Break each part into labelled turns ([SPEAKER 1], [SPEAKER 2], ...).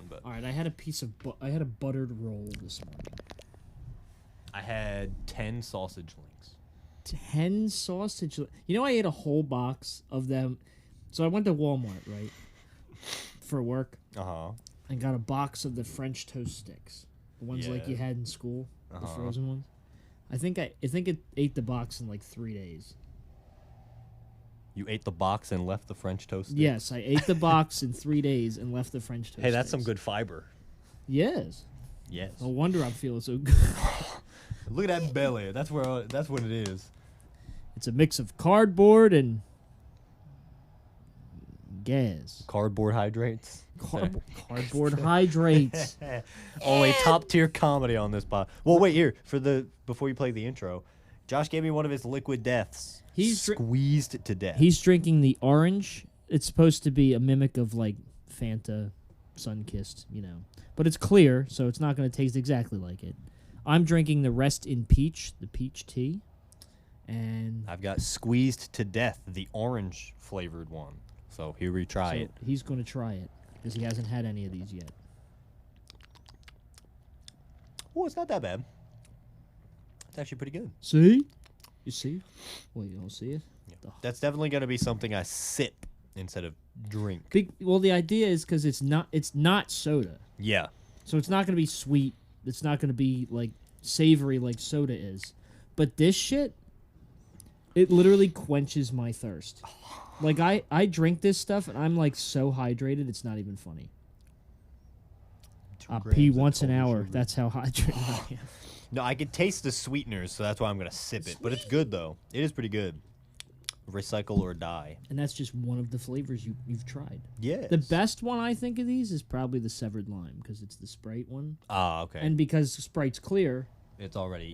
[SPEAKER 1] but
[SPEAKER 2] All right, I had a buttered roll this morning.
[SPEAKER 1] I had 10 sausage links.
[SPEAKER 2] 10 sausage. I ate a whole box of them. So I went to Walmart, right, for work, and got a box of the French toast sticks, the ones like you had in school, the frozen ones. I think it ate the box in like 3 days.
[SPEAKER 1] You ate the box and left the French toast sticks?
[SPEAKER 2] Yes, I ate the box in 3 days and left the French toast.
[SPEAKER 1] Hey, that's
[SPEAKER 2] sticks.
[SPEAKER 1] some good fiber.
[SPEAKER 2] Yes.
[SPEAKER 1] Yes.
[SPEAKER 2] No wonder I'm feeling so good.
[SPEAKER 1] Look at that belly. That's what it is.
[SPEAKER 2] It's a mix of cardboard and gas.
[SPEAKER 1] Cardboard hydrates.
[SPEAKER 2] Cardboard hydrates.
[SPEAKER 1] Only top tier comedy on this pod. Well, wait here before you play the intro. Josh gave me one of his liquid deaths. He's squeezed to death.
[SPEAKER 2] He's drinking the orange. It's supposed to be a mimic of like Fanta, Sunkissed, but it's clear, so it's not going to taste exactly like it. I'm drinking the Rest in Peach, the peach tea, and
[SPEAKER 1] I've got squeezed to death, the orange flavored one. So here we try it.
[SPEAKER 2] He's going to try it because he hasn't had any of these yet.
[SPEAKER 1] Oh, it's not that bad. It's actually pretty good.
[SPEAKER 2] See? You see? Wait, you don't see it?
[SPEAKER 1] Yeah. That's definitely going to be something I sip instead of drink.
[SPEAKER 2] Well, the idea is because it's not soda.
[SPEAKER 1] Yeah.
[SPEAKER 2] So it's not going to be sweet. It's not going to be like savory like soda is. But this shit, it literally quenches my thirst. Like I drink this stuff and I'm like so hydrated, it's not even funny. I pee once an hour.
[SPEAKER 1] Sugar.
[SPEAKER 2] That's how hydrated I am.
[SPEAKER 1] No, I can taste the sweeteners, so that's why I'm going to sip it. But it's good, though. It is pretty good. Recycle or die.
[SPEAKER 2] And that's just one of the flavors you've tried.
[SPEAKER 1] Yes.
[SPEAKER 2] The best one I think of these is probably the Severed Lime, because it's the Sprite one.
[SPEAKER 1] Ah, okay.
[SPEAKER 2] And because Sprite's clear,
[SPEAKER 1] it's already...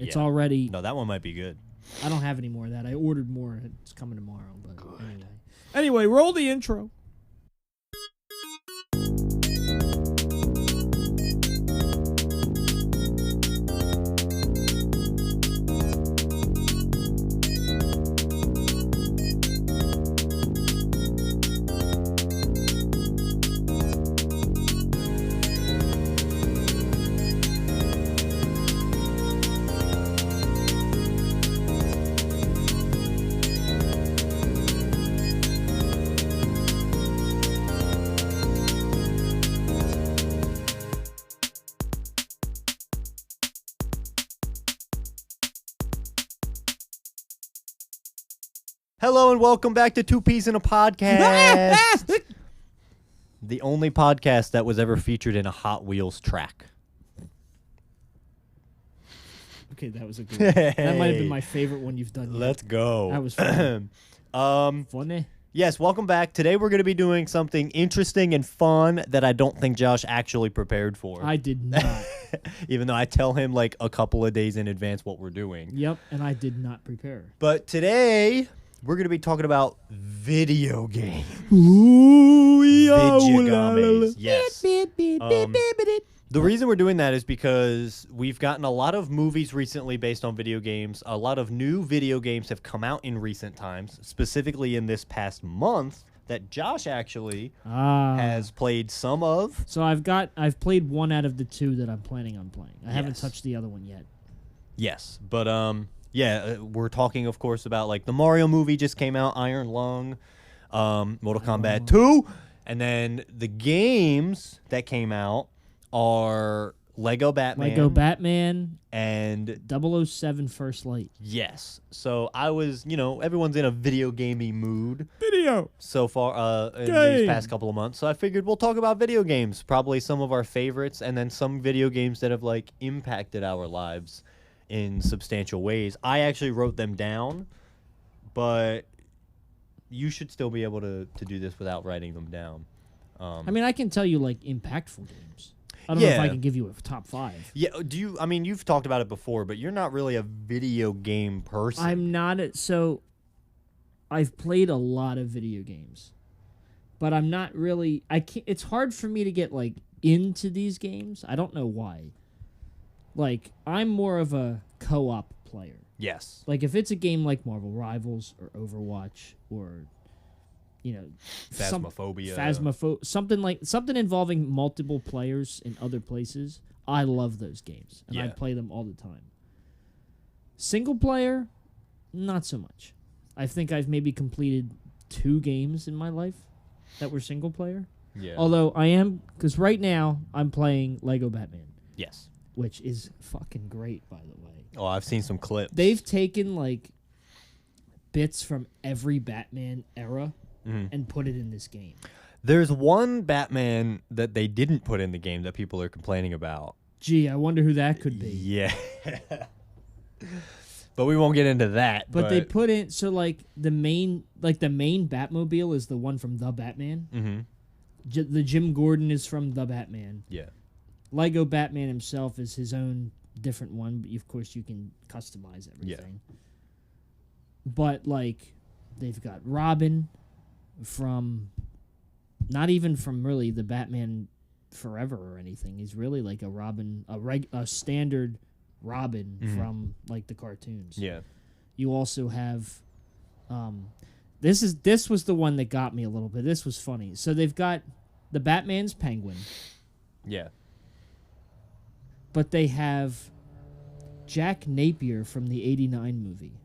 [SPEAKER 1] No, that one might be good.
[SPEAKER 2] I don't have any more of that. I ordered more. It's coming tomorrow. But good. Anyway, roll the intro.
[SPEAKER 1] Hello and welcome back to Two Peas in a Podcast. The only podcast that was ever featured in a Hot Wheels track.
[SPEAKER 2] Okay, that was a good one. That might have been my favorite one you've done yet.
[SPEAKER 1] Let's go.
[SPEAKER 2] That was fun. Funny.
[SPEAKER 1] Yes, welcome back. Today we're going to be doing something interesting and fun that I don't think Josh actually prepared for.
[SPEAKER 2] I did not.
[SPEAKER 1] Even though I tell him like a couple of days in advance what we're doing.
[SPEAKER 2] Yep, and I did not prepare.
[SPEAKER 1] But today we're going to be talking about video games. Videogames. Yes. The reason we're doing that is because we've gotten a lot of movies recently based on video games. A lot of new video games have come out in recent times, specifically in this past month, that Josh actually has played some of.
[SPEAKER 2] So I've played one out of the two that I'm planning on playing. I haven't touched the other one yet.
[SPEAKER 1] Yes, but we're talking, of course, about like the Mario movie just came out, Iron Lung, Mortal Kombat 2, and then the games that came out are Lego Batman, and
[SPEAKER 2] 007 First Light.
[SPEAKER 1] Yes. So I was, everyone's in a video gamey mood. So far in these past couple of months. So I figured we'll talk about video games, probably some of our favorites, and then some video games that have like impacted our lives in substantial ways. I actually wrote them down, but you should still be able to do this without writing them down.
[SPEAKER 2] I mean, I can tell you like impactful games. I don't know if I can give you a top 5.
[SPEAKER 1] Yeah, you've talked about it before, but you're not really a video game person.
[SPEAKER 2] I'm not. So I've played a lot of video games, but I'm not really. It's hard for me to get like into these games. I don't know why. Like, I'm more of a co-op player.
[SPEAKER 1] Yes.
[SPEAKER 2] Like, if it's a game like Marvel Rivals or Overwatch or you know,
[SPEAKER 1] Phasmophobia,
[SPEAKER 2] something involving multiple players in other places. I love those games, and I play them all the time. Single player, not so much. I think I've maybe completed 2 games in my life that were single player.
[SPEAKER 1] Yeah.
[SPEAKER 2] Although because right now I'm playing Lego Batman.
[SPEAKER 1] Yes.
[SPEAKER 2] Which is fucking great, by the way.
[SPEAKER 1] Oh, I've seen some clips.
[SPEAKER 2] They've taken like bits from every Batman era and put it in this game.
[SPEAKER 1] There's one Batman that they didn't put in the game that people are complaining about.
[SPEAKER 2] Gee, I wonder who that could be.
[SPEAKER 1] Yeah. But we won't get into that.
[SPEAKER 2] But they put in the main Batmobile is the one from The Batman.
[SPEAKER 1] Mm-hmm.
[SPEAKER 2] The Jim Gordon is from The Batman.
[SPEAKER 1] Yeah.
[SPEAKER 2] Lego Batman himself is his own different one, but of course you can customize everything. Yeah. But they've got Robin from not even from really the Batman Forever or anything. He's really like a Robin, a standard Robin from the cartoons.
[SPEAKER 1] Yeah.
[SPEAKER 2] You also have this was the one that got me a little bit. This was funny. So they've got the Batman's Penguin.
[SPEAKER 1] Yeah.
[SPEAKER 2] But they have Jack Napier from the '89 movie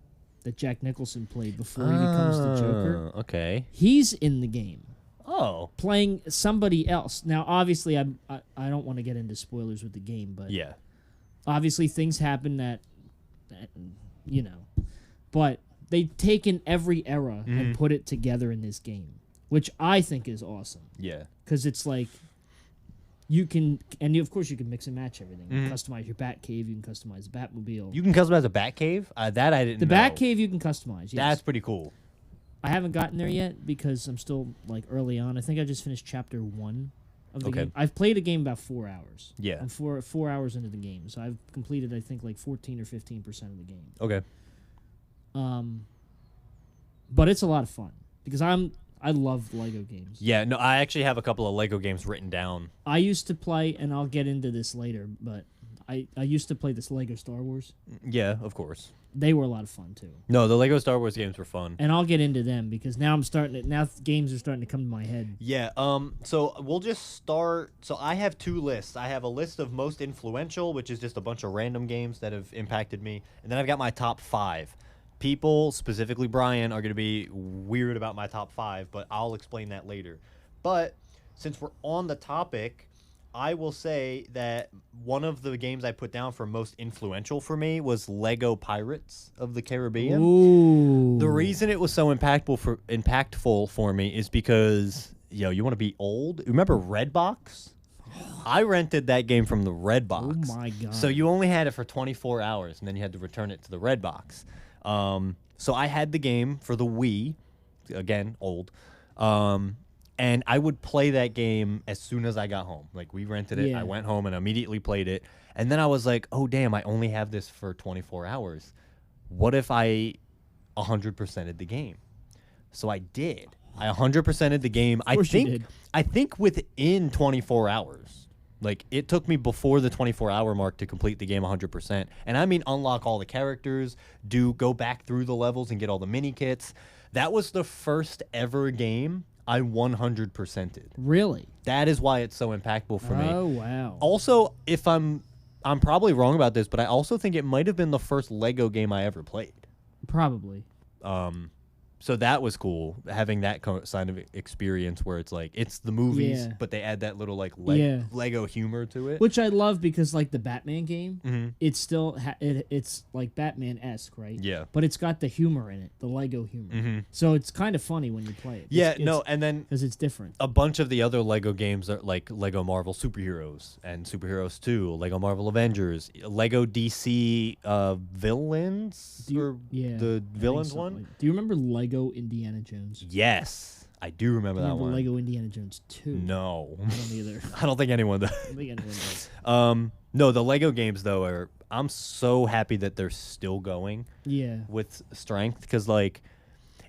[SPEAKER 2] that Jack Nicholson played before he becomes the Joker.
[SPEAKER 1] Okay.
[SPEAKER 2] He's in the game.
[SPEAKER 1] Oh.
[SPEAKER 2] Playing somebody else. Now, obviously, I don't want to get into spoilers with the game, but
[SPEAKER 1] yeah,
[SPEAKER 2] obviously things happen that but they've taken every era and put it together in this game, which I think is awesome.
[SPEAKER 1] Yeah.
[SPEAKER 2] Because it's you can, of course you can mix and match everything. You can customize your Batcave, you can customize the Batmobile.
[SPEAKER 1] You can customize a Batcave? That I didn't know.
[SPEAKER 2] The Batcave you can customize, yes.
[SPEAKER 1] That's pretty cool.
[SPEAKER 2] I haven't gotten there yet because I'm still early on. I think I just finished chapter 1 of the game. I've played a game about 4 hours.
[SPEAKER 1] Yeah.
[SPEAKER 2] I'm 4 hours into the game, so I've completed I think 14 or 15% of the game.
[SPEAKER 1] Okay.
[SPEAKER 2] But it's a lot of fun because I love Lego games.
[SPEAKER 1] Yeah, no, I actually have a couple of Lego games written down.
[SPEAKER 2] I used to play, and I'll get into this later, but I used to play this Lego Star Wars.
[SPEAKER 1] Yeah, of course.
[SPEAKER 2] They were a lot of fun too.
[SPEAKER 1] No, the Lego Star Wars games were fun.
[SPEAKER 2] And I'll get into them because now games are starting to come to my head.
[SPEAKER 1] Yeah, so we'll just start. So I have 2 lists. I have a list of most influential, which is just a bunch of random games that have impacted me, and then I've got my top 5. People, specifically Brian, are going to be weird about my top 5, but I'll explain that later. But since we're on the topic, I will say that one of the games I put down for most influential for me was Lego Pirates of the Caribbean.
[SPEAKER 2] Ooh.
[SPEAKER 1] The reason it was so impactful for me is because, you want to be old? Remember Redbox? I rented that game from the Redbox.
[SPEAKER 2] Oh my God.
[SPEAKER 1] So you only had it for 24 hours, and then you had to return it to the Redbox. So I had the game for the Wii, again, old, and I would play that game as soon as I got home. We rented it, I went home and immediately played it, and then I was like, oh damn, I only have this for 24 hours. What if I 100%ed the game? So I did. I 100%ed the game. I think within 24 hours. It took me before the 24-hour mark to complete the game 100%. And I mean unlock all the characters, go back through the levels and get all the mini kits. That was the first ever game I 100%ed.
[SPEAKER 2] Really?
[SPEAKER 1] That is why it's so impactful for me.
[SPEAKER 2] Oh, wow.
[SPEAKER 1] Also, if I'm probably wrong about this, but I also think it might have been the first Lego game I ever played.
[SPEAKER 2] Probably.
[SPEAKER 1] So that was cool, having that kind of experience where it's it's the movies, but they add that little Lego humor to it,
[SPEAKER 2] which I love because the Batman game, it's still it's Batman-esque, right?
[SPEAKER 1] Yeah.
[SPEAKER 2] But it's got the humor in it, the Lego humor. So it's kind of funny when you play it.
[SPEAKER 1] Yeah, and then
[SPEAKER 2] because it's different.
[SPEAKER 1] A bunch of the other Lego games are Lego Marvel Superheroes and Superheroes 2, Lego Marvel Avengers, Lego DC Villains, the Villains one.
[SPEAKER 2] Do you remember Lego Indiana Jones?
[SPEAKER 1] Yes, I do remember that one.
[SPEAKER 2] Lego Indiana Jones 2.
[SPEAKER 1] No.
[SPEAKER 2] I don't either.
[SPEAKER 1] I don't think anyone does.
[SPEAKER 2] I don't think anyone does.
[SPEAKER 1] No, the Lego games, though, I'm so happy that they're still going with strength, because,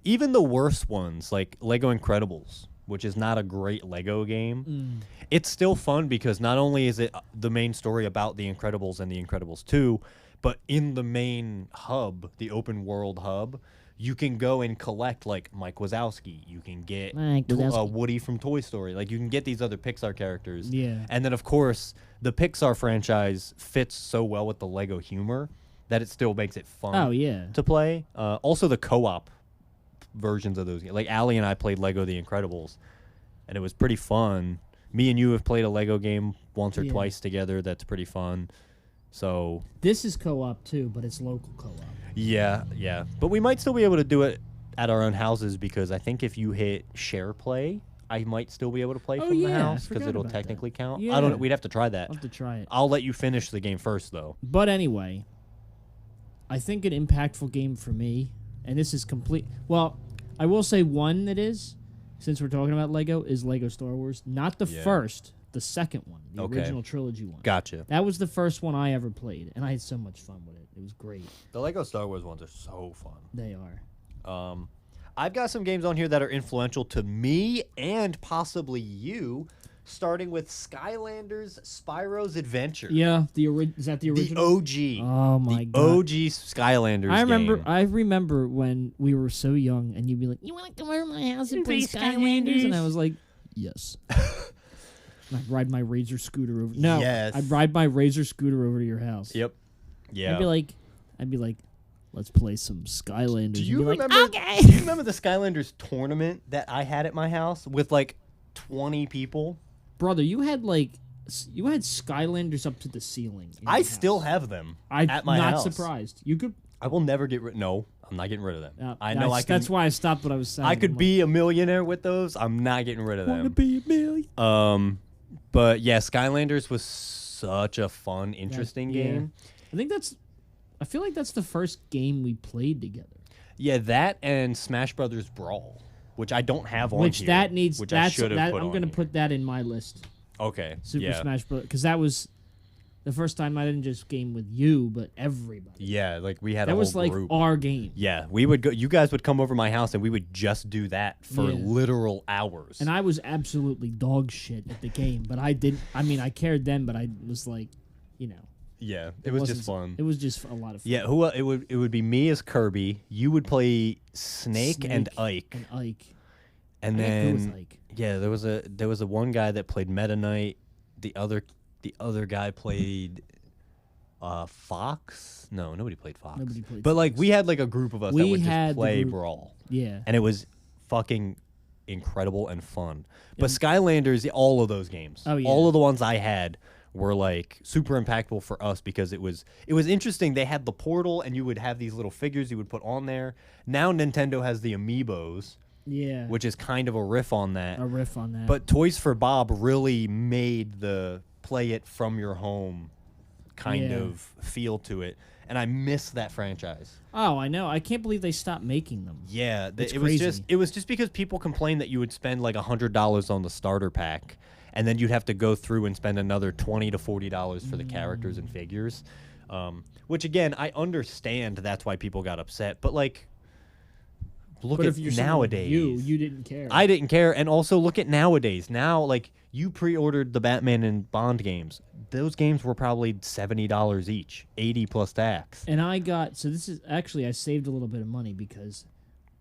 [SPEAKER 1] even the worst ones, like Lego Incredibles, which is not a great Lego game, it's still fun because not only is it the main story about The Incredibles and The Incredibles 2, but in the main hub, the open world hub, you can go and collect like Mike Wazowski. You can get Woody from Toy Story. Like you can get these other Pixar characters.
[SPEAKER 2] Yeah.
[SPEAKER 1] And then of course the Pixar franchise fits so well with the Lego humor that it still makes it fun.
[SPEAKER 2] Oh yeah.
[SPEAKER 1] To play. Also the co-op versions of those games. Like Allie and I played Lego The Incredibles, and it was pretty fun. Me and you have played a Lego game once or twice together. That's pretty fun. So
[SPEAKER 2] this is co-op too, but it's local co-op.
[SPEAKER 1] Yeah. But we might still be able to do it at our own houses because I think if you hit share play, I might still be able to play from the house because it'll technically count.
[SPEAKER 2] Yeah.
[SPEAKER 1] I don't. We'd have to try that.
[SPEAKER 2] I'll have to try it.
[SPEAKER 1] I'll let you finish the game first, though.
[SPEAKER 2] But anyway, I think an impactful game for me, and this is complete. Well, I will say one that is, since we're talking about Lego, is Lego Star Wars. Not the first, the second one, the original trilogy one.
[SPEAKER 1] Gotcha.
[SPEAKER 2] That was the first one I ever played, and I had so much fun with it. It was great.
[SPEAKER 1] The Lego Star Wars ones are so fun.
[SPEAKER 2] They are.
[SPEAKER 1] I've got some games on here that are influential to me and possibly you, starting with Skylanders Spyro's Adventure.
[SPEAKER 2] Yeah, is that the original?
[SPEAKER 1] The OG.
[SPEAKER 2] Oh my god.
[SPEAKER 1] OG Skylanders game.
[SPEAKER 2] I remember when we were so young and you'd be like, "You want to come over to my house and play Skylanders?" And I was like, "Yes." I'd ride my Razor scooter over. No,
[SPEAKER 1] yes.
[SPEAKER 2] I'd ride my Razor scooter over to your house.
[SPEAKER 1] Yep. Yeah.
[SPEAKER 2] I'd be like, let's play some Skylanders.
[SPEAKER 1] Do you remember?
[SPEAKER 2] Okay.
[SPEAKER 1] Do you remember the Skylanders tournament that I had at my house with like 20 people?
[SPEAKER 2] Brother, you had Skylanders up to the ceiling.
[SPEAKER 1] I still have them at my house.
[SPEAKER 2] I'm not surprised. You could.
[SPEAKER 1] I will never get rid. No, I'm not getting rid of them. I know I can.
[SPEAKER 2] That's why I stopped what I was saying.
[SPEAKER 1] I could be a millionaire with those. I'm not getting rid of them.
[SPEAKER 2] Want to be a million?
[SPEAKER 1] But yeah, Skylanders was such a fun, interesting game.
[SPEAKER 2] I feel like that's the first game we played together.
[SPEAKER 1] Yeah, that and Smash Brothers Brawl, which I don't have on here. I should have put on.
[SPEAKER 2] I'm going to put that in my list.
[SPEAKER 1] Okay.
[SPEAKER 2] Super Smash Bros. Because that was the first time I didn't just game with you, but everybody.
[SPEAKER 1] Yeah, like we had
[SPEAKER 2] a whole group. That was like our game.
[SPEAKER 1] Yeah, we would go. You guys would come over my house, and we would just do that for literal hours.
[SPEAKER 2] And I was absolutely dog shit at the game, but I didn't. I mean, I cared then, but I was like,
[SPEAKER 1] Yeah, it was just fun.
[SPEAKER 2] It was just a lot of fun.
[SPEAKER 1] Yeah, it would be me as Kirby. You would play Snake and Ike. And then
[SPEAKER 2] Ike.
[SPEAKER 1] Yeah, there was a one guy that played Meta Knight. The other guy played Fox. No, nobody played Fox. But like we had like a group of us that would just play Brawl.
[SPEAKER 2] Yeah.
[SPEAKER 1] And it was fucking incredible and fun. But Skylanders, all of those games, all of the ones I had were like super impactful for us because it was interesting. They had the portal and you would have these little figures you would put on there. Now Nintendo has the Amiibos.
[SPEAKER 2] Yeah.
[SPEAKER 1] Which is kind of a riff on that.
[SPEAKER 2] But
[SPEAKER 1] But Toys for Bob really made the play it from your home kind of feel to it. And I miss that franchise.
[SPEAKER 2] Oh, I know. I can't believe they stopped making them.
[SPEAKER 1] Yeah, it was just because people complained that you would spend like $100 on the starter pack, and then you'd have to go through and spend another $20 to $40 for the characters and figures. Which again, I understand that's why people got upset, but like, look at nowadays.
[SPEAKER 2] You didn't care.
[SPEAKER 1] I didn't care, and also look at nowadays. Now, like you pre-ordered the Batman and Bond games. Those games were probably $70 each, 80 plus tax.
[SPEAKER 2] And I saved a little bit of money because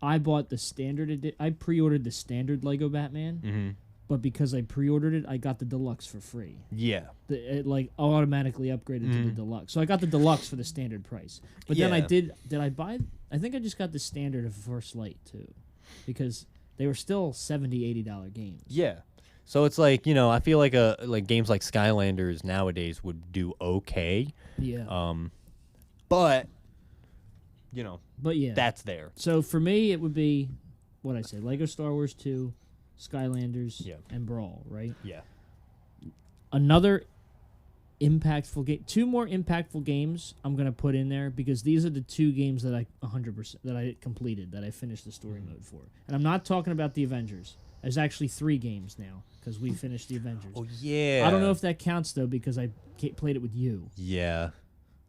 [SPEAKER 2] I bought the standard I pre-ordered the standard Lego Batman, but because I pre-ordered it, I got the deluxe for free.
[SPEAKER 1] Yeah,
[SPEAKER 2] it like automatically upgraded to the deluxe, so I got the deluxe for the standard price. But then I did I buy? I think I just got the standard of First Light too, because they were still $70, $80 games.
[SPEAKER 1] Yeah. So it's like, I feel like games like Skylanders nowadays would do okay.
[SPEAKER 2] Yeah.
[SPEAKER 1] But
[SPEAKER 2] yeah,
[SPEAKER 1] that's there.
[SPEAKER 2] So for me, it would be what I say: Lego Star Wars 2, Skylanders, and Brawl. Right.
[SPEAKER 1] Yeah.
[SPEAKER 2] Another impactful game. 2 more impactful games I'm gonna put in there because these are the 2 games that I 100% that I completed, that I finished the story mode for. And I'm not talking about the Avengers. There's actually 3 games now because we finished the Avengers.
[SPEAKER 1] Oh, yeah.
[SPEAKER 2] I don't know if that counts, though, because I played it with you.
[SPEAKER 1] Yeah.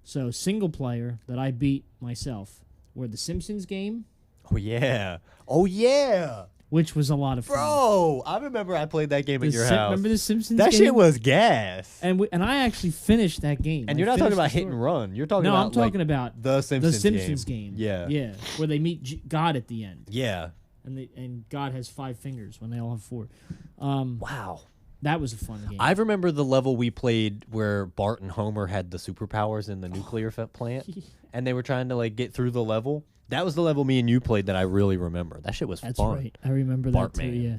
[SPEAKER 2] So, single player that I beat myself were the Simpsons game.
[SPEAKER 1] Oh, yeah. Oh, yeah.
[SPEAKER 2] which was a lot of fun.
[SPEAKER 1] Bro, I remember I played that game at your house.
[SPEAKER 2] Remember the Simpsons
[SPEAKER 1] That
[SPEAKER 2] game?
[SPEAKER 1] shit was gas.
[SPEAKER 2] And I actually finished that game.
[SPEAKER 1] And you're not talking about hit and run. You're talking about
[SPEAKER 2] No, I'm talking about
[SPEAKER 1] the Simpsons
[SPEAKER 2] game.
[SPEAKER 1] Yeah.
[SPEAKER 2] Yeah, where they meet God at the end.
[SPEAKER 1] Yeah.
[SPEAKER 2] And God has 5 fingers when they all have 4.
[SPEAKER 1] Wow.
[SPEAKER 2] That was a fun game.
[SPEAKER 1] I remember the level we played where Bart and Homer had the superpowers in the nuclear plant, and they were trying to like get through the level. That was the level me and you played that I really remember. That shit was fun.
[SPEAKER 2] That's right. I remember
[SPEAKER 1] Bart
[SPEAKER 2] that too.
[SPEAKER 1] Man.
[SPEAKER 2] Yeah.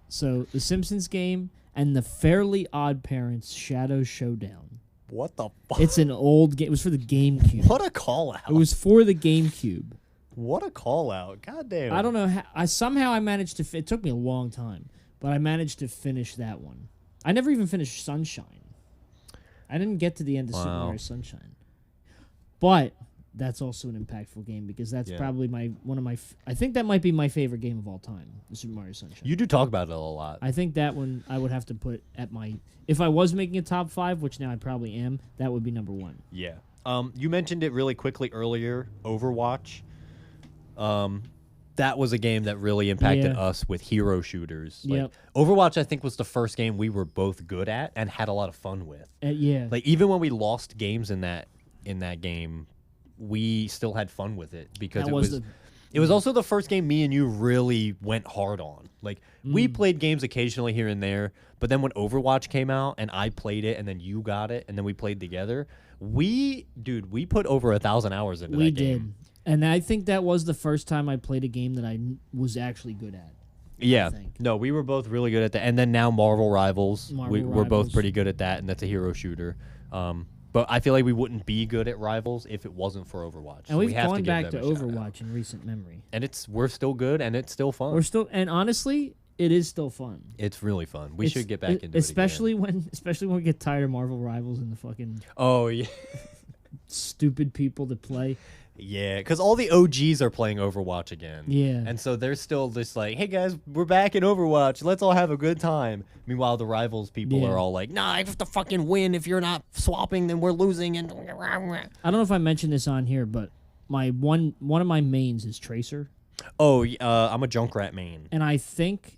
[SPEAKER 2] So the Simpsons game and the Fairly Odd Parents Shadow Showdown.
[SPEAKER 1] What the fuck?
[SPEAKER 2] It's an old game. It was for the GameCube.
[SPEAKER 1] What a call out.
[SPEAKER 2] It was for the GameCube.
[SPEAKER 1] What a call out. God damn.
[SPEAKER 2] I don't know how. I managed to. It took me a long time, but I managed to finish that one. I never even finished Sunshine. I didn't get to the end of Super Mario Sunshine. But that's also an impactful game because that's probably I think that might be my favorite game of all time, the Super Mario Sunshine.
[SPEAKER 1] You do talk about it a lot.
[SPEAKER 2] I think that one I would have to put at if I was making a top 5, which now I probably am, that would be number 1.
[SPEAKER 1] Yeah. You mentioned it really quickly earlier, Overwatch. That was a game that really impacted us with hero shooters. Like, Overwatch, I think, was the first game we were both good at and had a lot of fun with. Like even when we lost games in that game, we still had fun with it because it was also the first game me and you really went hard on. Like we played games occasionally here and there, but then when Overwatch came out and I played it and then you got it and then we played together, we put over 1,000 hours into that game. We did.
[SPEAKER 2] And I think that was the first time I played a game that I was actually good at.
[SPEAKER 1] Yeah. No, we were both really good at that. And then now Marvel Rivals. We're both pretty good at that, and that's a hero shooter. But I feel like we wouldn't be good at Rivals if it wasn't for Overwatch.
[SPEAKER 2] And we've gone back to Overwatch in recent memory.
[SPEAKER 1] And we're still good, and it's still fun.
[SPEAKER 2] And honestly, it is still fun.
[SPEAKER 1] It's really fun. We should get back into it
[SPEAKER 2] especially when we get tired of Marvel Rivals and the fucking stupid people that play.
[SPEAKER 1] Yeah, because all the OGs are playing Overwatch again.
[SPEAKER 2] Yeah.
[SPEAKER 1] And so they're still just like, hey, guys, we're back in Overwatch. Let's all have a good time. Meanwhile, the Rivals people are all like, nah, I have to fucking win. If you're not swapping, then we're losing. And
[SPEAKER 2] I don't know if I mentioned this on here, but one of my mains is Tracer.
[SPEAKER 1] Oh, I'm a Junkrat main.
[SPEAKER 2] And I think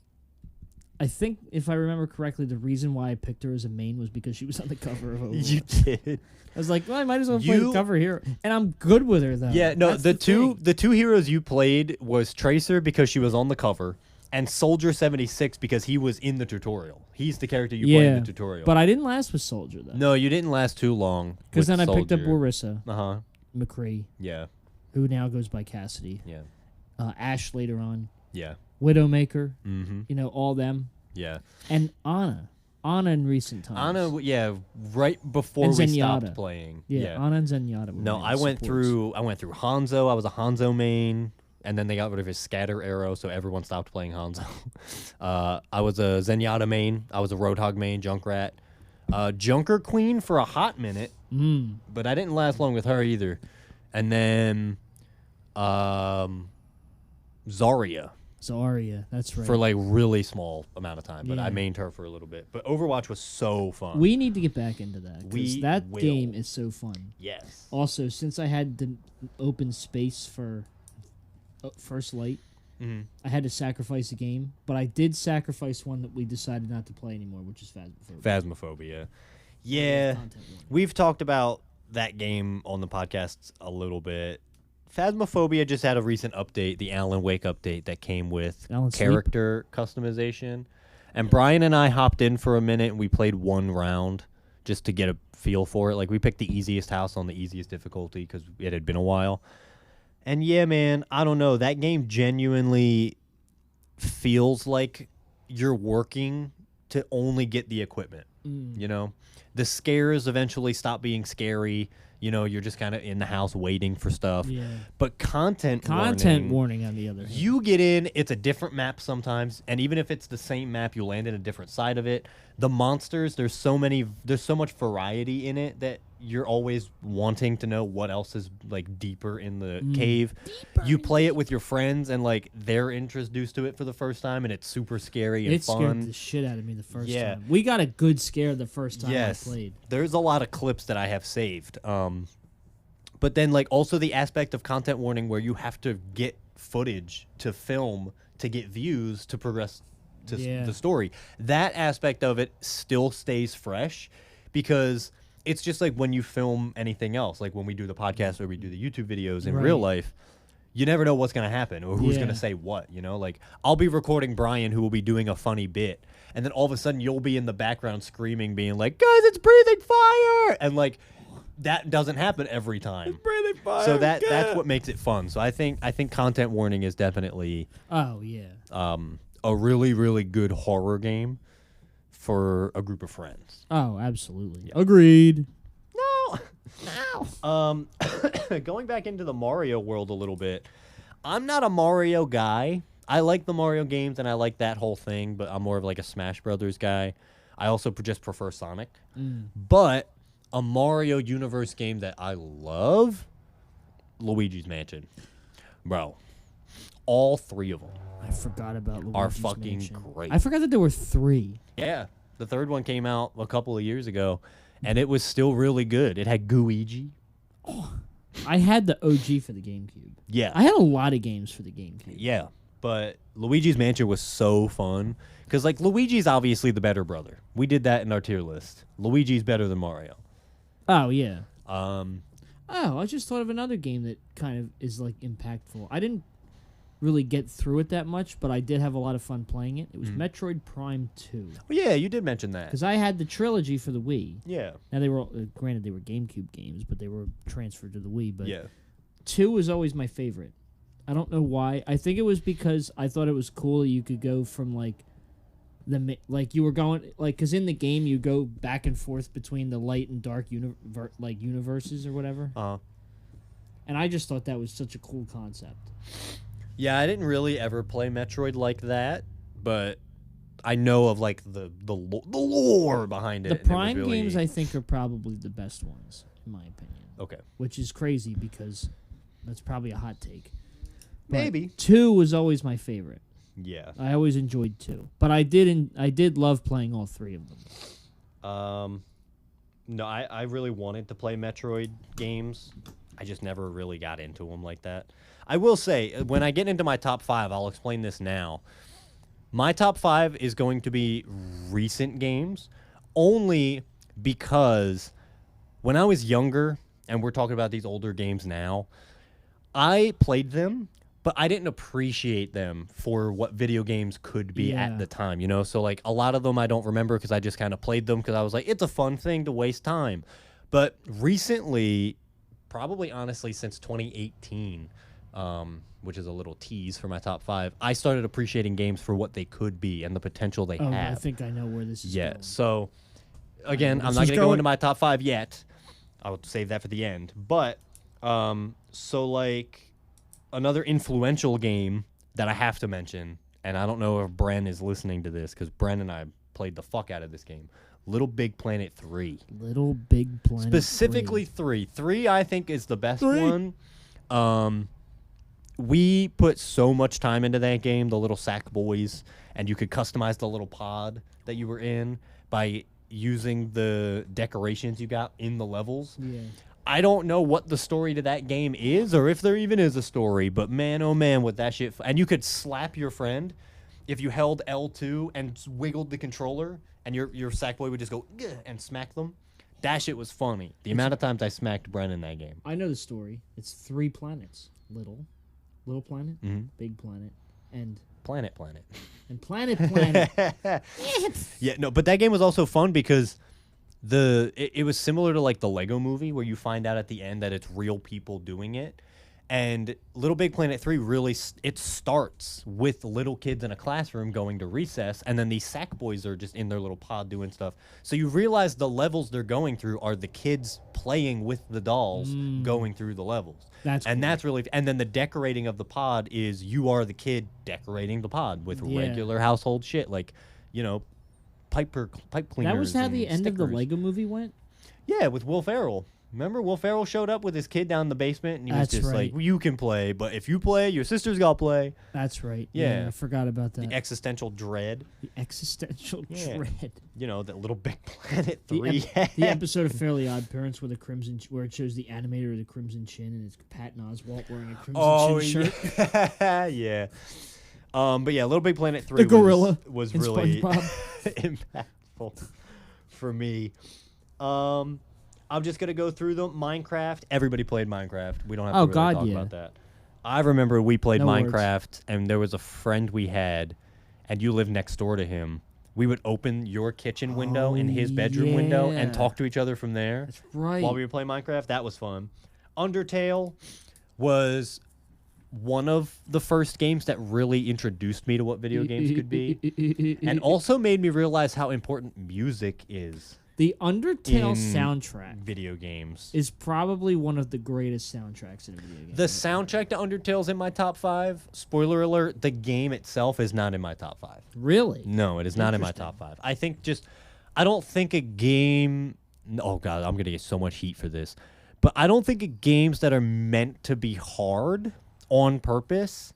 [SPEAKER 2] if I remember correctly, the reason why I picked her as a main was because she was on the cover of Overwatch.
[SPEAKER 1] You did.
[SPEAKER 2] I was like, well, I might as well play the cover here. And I'm good with her, though.
[SPEAKER 1] Yeah, no, the two heroes you played was Tracer because she was on the cover, and Soldier 76 because he was in the tutorial. He's the character you play in the tutorial.
[SPEAKER 2] But I didn't last with Soldier, though.
[SPEAKER 1] No, you didn't last too long.
[SPEAKER 2] Because then I picked up Orisa. McCree.
[SPEAKER 1] Yeah.
[SPEAKER 2] Who now goes by Cassidy.
[SPEAKER 1] Yeah.
[SPEAKER 2] Ash later on.
[SPEAKER 1] Yeah.
[SPEAKER 2] Widowmaker. All them.
[SPEAKER 1] Yeah.
[SPEAKER 2] And Ana in recent times.
[SPEAKER 1] Ana, right before we stopped playing.
[SPEAKER 2] Yeah, Ana and Zenyatta.
[SPEAKER 1] No, I went through Hanzo. I was a Hanzo main, and then they got rid of his scatter arrow, so everyone stopped playing Hanzo. I was a Zenyatta main. I was a Roadhog main, Junkrat. Junker Queen for a hot minute, but I didn't last long with her either. And then Zarya, that's right. For like really small amount of time, but I mained her for a little bit. But Overwatch was so fun.
[SPEAKER 2] We need to get back into that because that game is so fun.
[SPEAKER 1] Yes.
[SPEAKER 2] Also, since I had the open space for First Light, I had to sacrifice a game, but I did sacrifice one that we decided not to play anymore, which is Phasmophobia.
[SPEAKER 1] Phasmophobia. Yeah. We've talked about that game on the podcast a little bit. Phasmophobia just had a recent update, the Alan Wake update that came with character customization. And Brian and I hopped in for a minute and we played one round just to get a feel for it. Like we picked the easiest house on the easiest difficulty because it had been a while. And yeah, man, I don't know. That game genuinely feels like you're working to only get the equipment. You know, the scares eventually stop being scary. You know, you're just kind of in the house waiting for stuff. Yeah. But content
[SPEAKER 2] warning on the other hand.
[SPEAKER 1] You get in, it's a different map sometimes, and even if it's the same map, you land in a different side of it. The monsters, there's so much variety in it that you're always wanting to know what else is like deeper in the cave. You play it with your friends and like they're introduced to it for the first time and it's super scary and fun.
[SPEAKER 2] It scared the shit out of me the first time. We got a good scare the first time I played.
[SPEAKER 1] There's a lot of clips that I have saved. But then like also the aspect of content warning where you have to get footage to film to get views to progress to the story. That aspect of it still stays fresh because it's just like when you film anything else, like when we do the podcast or we do the YouTube videos in real life, you never know what's going to happen or who's going to say what, you know? Like, I'll be recording Brian, who will be doing a funny bit, and then all of a sudden you'll be in the background screaming, being like, guys, it's breathing fire! And, like, that doesn't happen every time.
[SPEAKER 3] It's breathing fire!
[SPEAKER 1] So that's what makes it fun. So I think content warning is definitely
[SPEAKER 2] a
[SPEAKER 1] really, really good horror game for a group of friends.
[SPEAKER 2] Oh, absolutely.
[SPEAKER 3] Yeah. Agreed.
[SPEAKER 1] No. Going back into the Mario world a little bit, I'm not a Mario guy. I like the Mario games and I like that whole thing, but I'm more of like a Smash Brothers guy. I also just prefer Sonic. But a Mario universe game that I love, Luigi's Mansion. Bro, all three of them.
[SPEAKER 2] I forgot about Luigi's
[SPEAKER 1] are fucking
[SPEAKER 2] Mansion.
[SPEAKER 1] great.
[SPEAKER 2] I forgot that there were 3.
[SPEAKER 1] Yeah. The third one came out a couple of years ago, and it was still really good. It had Gooigi.
[SPEAKER 2] Oh, I had the OG for the GameCube.
[SPEAKER 1] Yeah.
[SPEAKER 2] I had a lot of games for the GameCube.
[SPEAKER 1] Yeah. But Luigi's Mansion was so fun. Because, like, Luigi's obviously the better brother. We did that in our tier list. Luigi's better than Mario.
[SPEAKER 2] Oh, yeah.
[SPEAKER 1] I
[SPEAKER 2] just thought of another game that kind of is, like, impactful. I didn't really get through it that much, but I did have a lot of fun playing it. It was Metroid Prime 2.
[SPEAKER 1] Well, yeah, you did mention that.
[SPEAKER 2] Because I had the trilogy for the Wii.
[SPEAKER 1] Yeah.
[SPEAKER 2] Now, they were, granted, they were GameCube games, but they were transferred to the Wii. But
[SPEAKER 1] yeah.
[SPEAKER 2] 2 was always my favorite. I don't know why. I think it was because I thought it was cool that you could go from, like you were going, like, because in the game you go back and forth between the light and dark universes or whatever. And I just thought that was such a cool concept.
[SPEAKER 1] Yeah, I didn't really ever play Metroid like that, but I know of, like, the lore behind it.
[SPEAKER 2] The Prime games, I think, are probably the best ones, in my opinion.
[SPEAKER 1] Okay.
[SPEAKER 2] Which is crazy because that's probably a hot take. But
[SPEAKER 1] Maybe.
[SPEAKER 2] 2 was always my favorite.
[SPEAKER 1] Yeah.
[SPEAKER 2] I always enjoyed 2. But I did love playing all 3 of them.
[SPEAKER 1] No, I really wanted to play Metroid games. I just never really got into them like that. I will say, when I get into my top 5, I'll explain this now. My top 5 is going to be recent games, only because when I was younger, and we're talking about these older games now, I played them, but I didn't appreciate them for what video games could be at the time, you know? So, like, a lot of them I don't remember because I just kind of played them because I was like, it's a fun thing to waste time. But recently, probably honestly since 2018, which is a little tease for my top 5, I started appreciating games for what they could be and the potential they have.
[SPEAKER 2] I think I know where this is going.
[SPEAKER 1] So, again, I'm not going to go into my top 5 yet. I'll save that for the end. But, so, like, another influential game that I have to mention, and I don't know if Bren is listening to this, because Bren and I played the fuck out of this game, Little Big Planet 3.
[SPEAKER 2] Little Big Planet
[SPEAKER 1] Specifically 3. 3, I think, is the best one. We put so much time into that game, the little sack boys, and you could customize the little pod that you were in by using the decorations you got in the levels.
[SPEAKER 2] Yeah.
[SPEAKER 1] I don't know what the story to that game is, or if there even is a story, but man, oh man, with that shit. And you could slap your friend if you held L2 and wiggled the controller, and your Sackboy would just go and smack them. That shit was funny. The amount of times I smacked Bren in that game.
[SPEAKER 2] I know the story. It's 3 planets. Little planet, big planet, and
[SPEAKER 1] Planet.
[SPEAKER 2] And planet.
[SPEAKER 1] Yeah, no, but that game was also fun because it was similar to, like, the Lego movie where you find out at the end that it's real people doing it. And Little Big Planet 3 really, it starts with little kids in a classroom going to recess, and then these sack boys are just in their little pod doing stuff. So you realize the levels they're going through are the kids playing with the dolls going through the levels. That's really, and then the decorating of the pod is you are the kid decorating the pod with regular household shit, like, you know, pipe cleaners.
[SPEAKER 2] That was how the end
[SPEAKER 1] stickers.
[SPEAKER 2] of the Lego movie went?
[SPEAKER 1] Yeah, with Will Ferrell. Remember, Will Ferrell showed up with his kid down in the basement, and he was just like, you can play, but if you play, your sister's got to play.
[SPEAKER 2] That's right.
[SPEAKER 1] Yeah.
[SPEAKER 2] I forgot about that.
[SPEAKER 1] The existential dread.
[SPEAKER 2] The existential dread.
[SPEAKER 1] You know, that Little Big Planet 3.
[SPEAKER 2] The episode of Fairly Odd Parents where it shows the animator of the Crimson Chin, and it's Patton Oswalt wearing a Crimson Chin shirt.
[SPEAKER 1] Yeah. But yeah, Little Big Planet 3
[SPEAKER 2] the gorilla
[SPEAKER 1] was really impactful for me. I'm just gonna go through them. Minecraft. Everybody played Minecraft. We don't have to really talk about that. I remember we played Minecraft, and there was a friend we had, and you lived next door to him. We would open your kitchen window and his bedroom window and talk to each other from there.
[SPEAKER 2] That's right.
[SPEAKER 1] While we were playing Minecraft. That was fun. Undertale was one of the first games that really introduced me to what video games could be, and also made me realize how important music is.
[SPEAKER 2] The Undertale soundtrack
[SPEAKER 1] video games
[SPEAKER 2] is probably one of the greatest soundtracks in a video game.
[SPEAKER 1] The soundtrack to Undertale's in my top 5. Spoiler alert, the game itself is not in my top 5.
[SPEAKER 2] Really?
[SPEAKER 1] No, it is not in my top 5. I don't think a game... Oh, God, I'm going to get so much heat for this. But I don't think games that are meant to be hard on purpose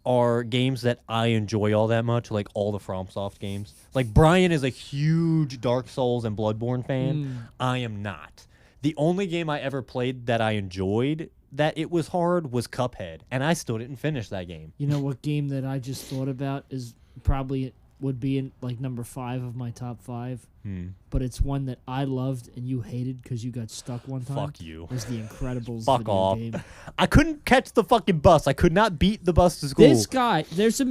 [SPEAKER 1] are games that I enjoy all that much, like all the FromSoft games. Like, Brian is a huge Dark Souls and Bloodborne fan. I am not. The only game I ever played that I enjoyed that it was hard was Cuphead, and I still didn't finish that game.
[SPEAKER 2] You know what game that I just thought about is probably would be in like number 5 of my top 5, but it's one that I loved and you hated because you got stuck one time.
[SPEAKER 1] Fuck you.
[SPEAKER 2] Was The Incredibles
[SPEAKER 1] Fuck
[SPEAKER 2] video
[SPEAKER 1] off.
[SPEAKER 2] game.
[SPEAKER 1] I couldn't catch the fucking bus. I could not beat the bus to school.
[SPEAKER 2] This guy, there's a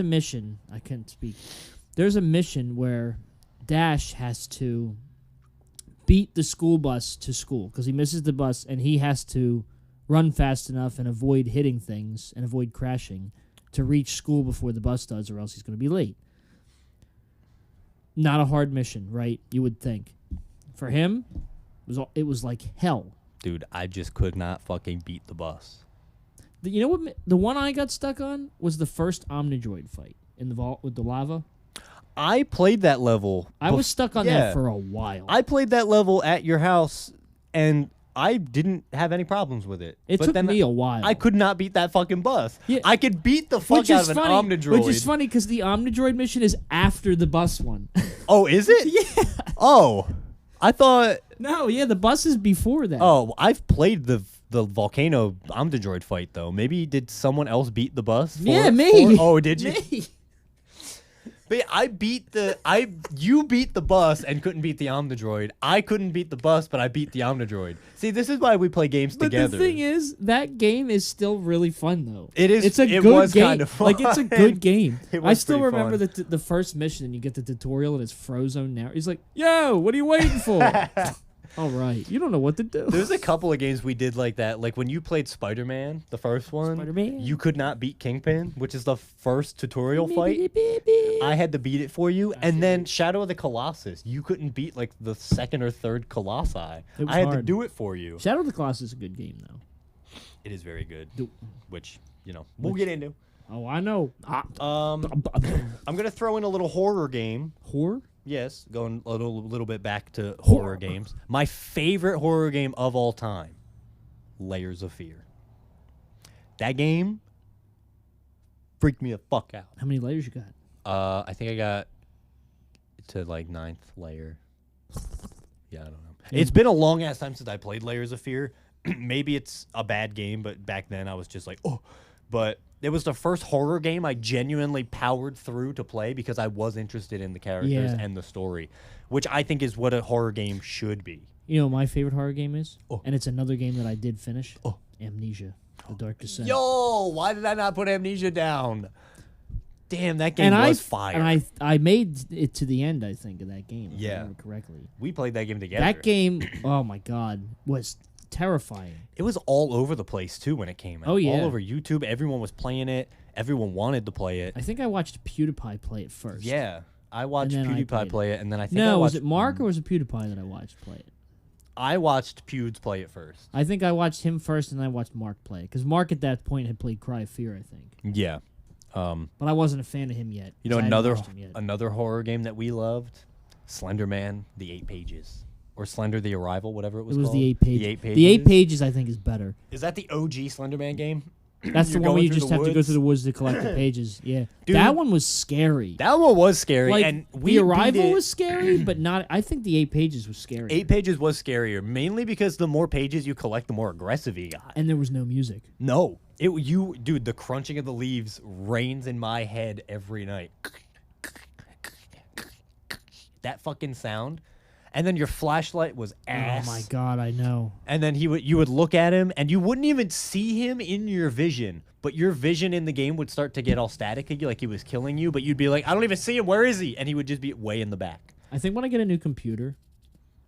[SPEAKER 2] mission. I can't speak. There's a mission where Dash has to beat the school bus to school because he misses the bus and he has to run fast enough and avoid hitting things and avoid crashing to reach school before the bus does, or else he's going to be late. Not a hard mission, right? You would think. For him, it was like hell.
[SPEAKER 1] Dude, I just could not fucking beat the bus.
[SPEAKER 2] You know what? The one I got stuck on was the first Omnidroid fight in the vault with the lava.
[SPEAKER 1] I played that level.
[SPEAKER 2] I was stuck on that for a while.
[SPEAKER 1] I played that level at your house, and I didn't have any problems with it.
[SPEAKER 2] It took me a while.
[SPEAKER 1] I could not beat that fucking bus.
[SPEAKER 2] Yeah.
[SPEAKER 1] I could beat the fuck out of an Omnidroid.
[SPEAKER 2] Which is funny because the Omnidroid mission is after the bus one.
[SPEAKER 1] Oh, is it?
[SPEAKER 2] Yeah.
[SPEAKER 1] Oh, I thought...
[SPEAKER 2] No, yeah, the bus is before that.
[SPEAKER 1] Oh, I've played the volcano Omnidroid fight, though. Maybe did someone else beat the bus?
[SPEAKER 2] Me.
[SPEAKER 1] Oh, did you?
[SPEAKER 2] Me.
[SPEAKER 1] But you beat the bus and couldn't beat the Omnidroid. I couldn't beat the bus, but I beat the Omnidroid. See, this is why we play games together.
[SPEAKER 2] But the thing is, that game is still really fun, though.
[SPEAKER 1] It is.
[SPEAKER 2] It's a
[SPEAKER 1] it
[SPEAKER 2] good
[SPEAKER 1] was
[SPEAKER 2] game.
[SPEAKER 1] Kind of fun.
[SPEAKER 2] Like, it's a good game.
[SPEAKER 1] I
[SPEAKER 2] still remember the first mission, and you get the tutorial, and it's Frozone now. He's like, "Yo, what are you waiting for?" All right, you don't know what to do.
[SPEAKER 1] There's a couple of games we did like that. Like when you played Spider-Man, the first one, you could not beat Kingpin, which is the first tutorial fight. I had to beat it for you. And then Shadow of the Colossus, you couldn't beat like the second or third Colossi. I had to do it for you.
[SPEAKER 2] Shadow of the Colossus is a good game, though.
[SPEAKER 1] It is very good, which, we'll get into.
[SPEAKER 2] Oh, I know.
[SPEAKER 1] I'm going to throw in a little horror game.
[SPEAKER 2] Horror?
[SPEAKER 1] Yes, going a little bit back to horror games. My favorite horror game of all time, Layers of Fear. That game freaked me the fuck out.
[SPEAKER 2] How many layers you got?
[SPEAKER 1] I think I got to like 9th layer. Yeah, I don't know. It's been a long ass time since I played Layers of Fear. Maybe it's a bad game, but back then I was just like, oh. But it was the first horror game I genuinely powered through to play because I was interested in the characters and the story, which I think is what a horror game should be.
[SPEAKER 2] You know what my favorite horror game is? Oh. And it's another game that I did finish.
[SPEAKER 1] Oh.
[SPEAKER 2] Amnesia, The Dark Descent.
[SPEAKER 1] Yo, why did I not put Amnesia down? Damn, that game was fire.
[SPEAKER 2] And I made it to the end, I think, of that game. If I remember correctly.
[SPEAKER 1] We played that game together.
[SPEAKER 2] That game, oh my God, was terrifying.
[SPEAKER 1] It was all over the place too when it came out.
[SPEAKER 2] Oh yeah,
[SPEAKER 1] all over YouTube. Everyone was playing it. Everyone wanted to play it.
[SPEAKER 2] I think I watched PewDiePie play it first.
[SPEAKER 1] Yeah, I watched PewDiePie play it, and then I think
[SPEAKER 2] was it Mark or was it PewDiePie that I watched play it?
[SPEAKER 1] I watched Pewds play it first.
[SPEAKER 2] I think I watched him first, and then I watched Mark play it because Mark at that point had played Cry of Fear, I think.
[SPEAKER 1] Yeah,
[SPEAKER 2] but I wasn't a fan of him yet.
[SPEAKER 1] You know, another horror game that we loved, Slender Man: The 8 Pages. Or Slender the Arrival, whatever it was called.
[SPEAKER 2] It was the 8 Pages. The 8 Pages, I think, is better.
[SPEAKER 1] Is that the OG Slender Man game?
[SPEAKER 2] That's the one where you just have to go through the woods to collect the pages. Yeah. Dude, that one was scary.
[SPEAKER 1] That one was scary.
[SPEAKER 2] Like,
[SPEAKER 1] and
[SPEAKER 2] The Arrival was scary, but not... I think the 8 Pages was scary.
[SPEAKER 1] 8 Pages was scarier, mainly because the more pages you collect, the more aggressive he got.
[SPEAKER 2] And there was no music.
[SPEAKER 1] No. Dude, the crunching of the leaves rains in my head every night. That fucking sound. And then your flashlight was ass.
[SPEAKER 2] Oh my god, I know.
[SPEAKER 1] And then you would look at him, and you wouldn't even see him in your vision, but your vision in the game would start to get all staticky, like he was killing you. But you'd be like, I don't even see him. Where is he? And he would just be way in the back.
[SPEAKER 2] I think when I get a new computer,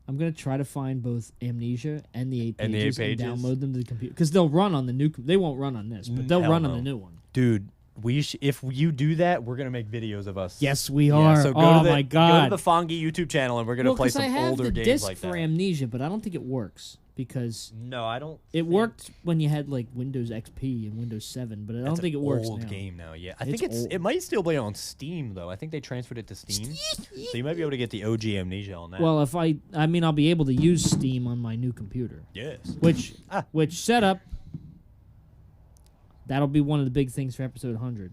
[SPEAKER 2] I'm gonna try to find both Amnesia and the 8 pages and download them to the computer because they'll run on the new. They won't run on this, but they'll run on the new one.
[SPEAKER 1] Dude, if you do that, we're gonna make videos of us.
[SPEAKER 2] Yes, we are. So my god,
[SPEAKER 1] go to the Fongy YouTube channel and we're gonna play some older games like that. I have the disc
[SPEAKER 2] for Amnesia, but I don't think it works because
[SPEAKER 1] I don't.
[SPEAKER 2] It worked when you had like Windows XP and Windows 7, but I don't think it works now.
[SPEAKER 1] Old game now, yeah. I think it might still be on Steam though. I think they transferred it to Steam, so you might be able to get the OG Amnesia on that.
[SPEAKER 2] Well, I'll be able to use Steam on my new computer.
[SPEAKER 1] Yes.
[SPEAKER 2] Which setup? That'll be one of the big things for episode 100.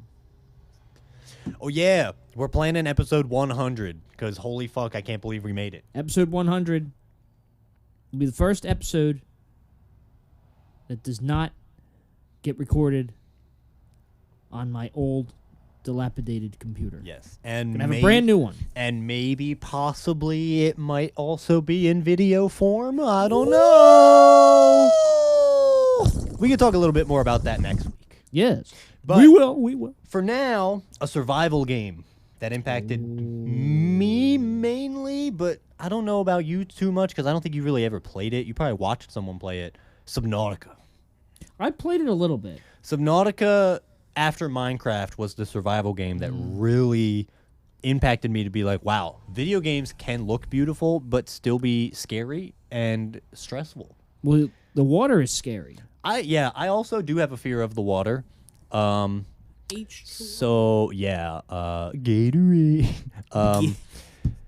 [SPEAKER 1] Oh, yeah. We're planning episode 100 because holy fuck, I can't believe we made it.
[SPEAKER 2] Episode 100 will be the first episode that does not get recorded on my old, dilapidated computer.
[SPEAKER 1] Yes. And
[SPEAKER 2] gonna have a brand new one.
[SPEAKER 1] And maybe, possibly, it might also be in video form. I don't know. We can talk a little bit more about that next week.
[SPEAKER 2] Yes.
[SPEAKER 1] But
[SPEAKER 2] we will.
[SPEAKER 1] For now, a survival game that impacted me mainly, but I don't know about you too much because I don't think you really ever played it. You probably watched someone play it. Subnautica.
[SPEAKER 2] I played it a little bit.
[SPEAKER 1] Subnautica, after Minecraft, was the survival game that really impacted me to be like, wow, video games can look beautiful but still be scary and stressful.
[SPEAKER 2] Well, the water is scary.
[SPEAKER 1] I also do have a fear of the water.
[SPEAKER 2] H2O.
[SPEAKER 1] So yeah, Gatorade.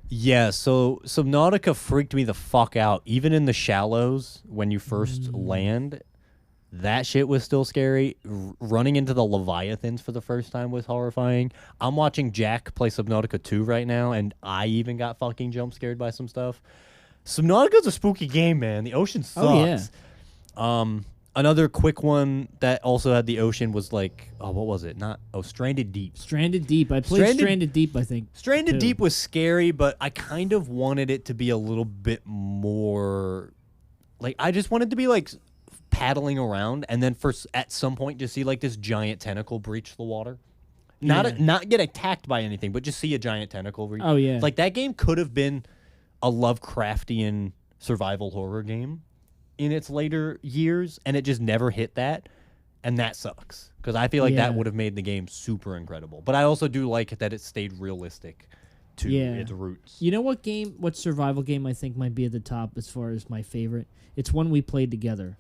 [SPEAKER 1] Yeah, so Subnautica freaked me the fuck out. Even in the shallows, when you first land, that shit was still scary. Running into the Leviathans for the first time was horrifying. I'm watching Jack play Subnautica 2 right now, and I even got fucking jump scared by some stuff. Subnautica's a spooky game, man. The ocean sucks.
[SPEAKER 2] Oh, yeah.
[SPEAKER 1] Another quick one that also had the ocean was like, what was it? Stranded Deep.
[SPEAKER 2] Stranded Deep. I played Stranded Deep, I think.
[SPEAKER 1] Stranded Deep was scary, but I kind of wanted it to be a little bit more, like, I just wanted to be like paddling around and then at some point just see like this giant tentacle breach the water. Not get attacked by anything, but just see a giant tentacle breach.
[SPEAKER 2] Oh, yeah.
[SPEAKER 1] Like that game could have been a Lovecraftian survival horror game in its later years, and it just never hit that, and that sucks because I feel like that would have made the game super incredible. But I also do like that it stayed realistic to its roots.
[SPEAKER 2] You know what survival game I think might be at the top as far as my favorite? It's one we played together.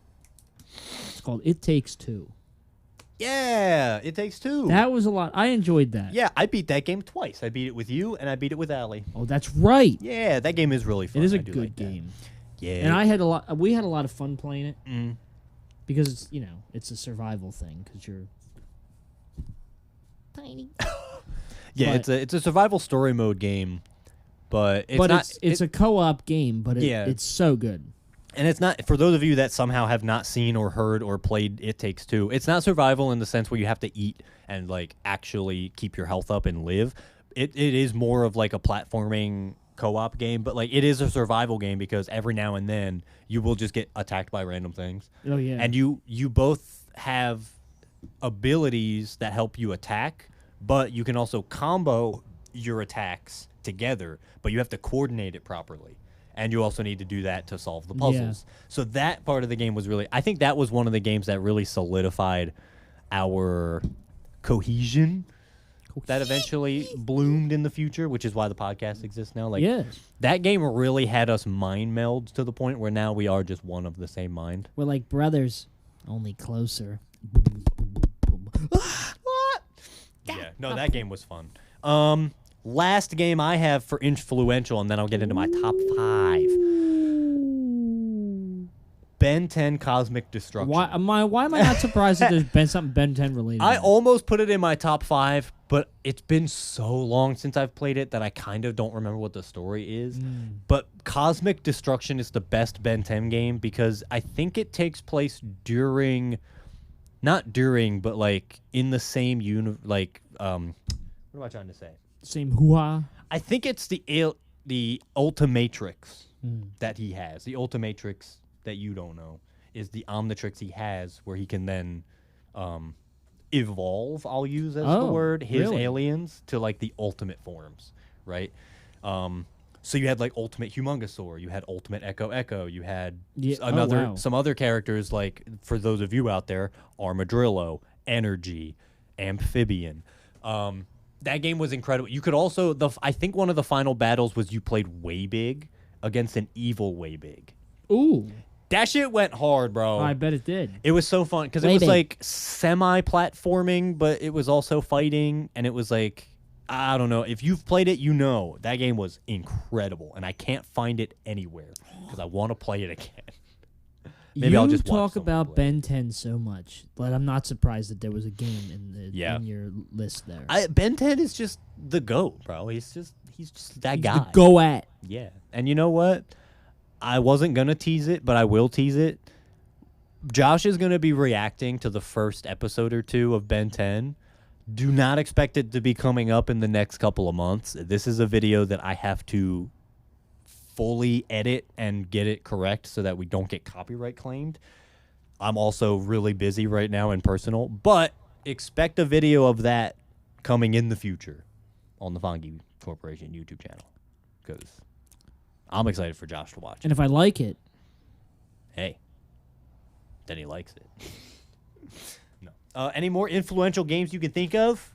[SPEAKER 2] It's called It Takes Two.
[SPEAKER 1] Yeah, It Takes Two.
[SPEAKER 2] That was a lot. I enjoyed that.
[SPEAKER 1] Yeah, I beat that game twice. I beat it with you, and I beat it with Allie.
[SPEAKER 2] Oh, that's right.
[SPEAKER 1] Yeah, that game is really fun.
[SPEAKER 2] It is a good game.
[SPEAKER 1] Yeah,
[SPEAKER 2] and we had a lot of fun playing it because it's a survival thing because you're tiny.
[SPEAKER 1] Yeah, it's a survival story mode game, but
[SPEAKER 2] it's a co-op game, but it's so good.
[SPEAKER 1] And it's not, for those of you that somehow have not seen or heard or played It Takes Two, it's not survival in the sense where you have to eat and like actually keep your health up and live. It is more of like a platforming co-op game, but like it is a survival game because every now and then you will just get attacked by random things.
[SPEAKER 2] Oh yeah.
[SPEAKER 1] And you both have abilities that help you attack, but you can also combo your attacks together, but you have to coordinate it properly. And you also need to do that to solve the puzzles. Yeah. So that part of the game was really, I think that was one of the games that really solidified our cohesion that eventually bloomed in the future, which is why the podcast exists now. Like, that game really had us mind meld to the point where now we are just one of the same mind.
[SPEAKER 2] We're like brothers, only closer.
[SPEAKER 1] What? Yeah, no, that game was fun. Last game I have for influential, and then I'll get into my top 5. Ben 10 Cosmic Destruction.
[SPEAKER 2] Why am I not surprised that there's been something Ben 10 related?
[SPEAKER 1] I almost put it in my top 5, but it's been so long since I've played it that I kind of don't remember what the story is. But Cosmic Destruction is the best Ben 10 game because I think it takes place during not during, but like in the same what am I trying to say?
[SPEAKER 2] Same hoo-ha?
[SPEAKER 1] I think it's the Ultimatrix that he has. The Ultimatrix that you don't know is the Omnitrix he has, where he can then evolve, I'll use as the word, his aliens to like the ultimate forms, right? So you had like Ultimate Humongousaur, you had Ultimate Echo, you had some other characters, like, for those of you out there, Armadillo, Energy, Amphibian. That game was incredible. You could also, I think one of the final battles was you played Waybig against an evil Waybig.
[SPEAKER 2] Ooh.
[SPEAKER 1] That shit went hard, bro.
[SPEAKER 2] I bet it did.
[SPEAKER 1] It was so fun because it was like semi-platforming, but it was also fighting, and it was like, I don't know. If you've played it, you know that game was incredible, and I can't find it anywhere because I want to play it again. Maybe I'll just
[SPEAKER 2] talk about Ben 10 so much, but I'm not surprised that there was a game in your list there.
[SPEAKER 1] Ben 10 is just the GOAT, bro. He's just that guy.
[SPEAKER 2] The go-at.
[SPEAKER 1] Yeah, and you know what? I wasn't gonna tease it, but I will tease it. Josh is gonna be reacting to the first episode or two of Ben 10. Do not expect it to be coming up in the next couple of months. This is a video that I have to fully edit and get it correct so that we don't get copyright claimed. I'm also really busy right now and personal, but expect a video of that coming in the future on the Fongie Corporation YouTube channel because I'm excited for Josh to watch it.
[SPEAKER 2] And if I like it,
[SPEAKER 1] hey, then he likes it. No. Any more influential games you can think of?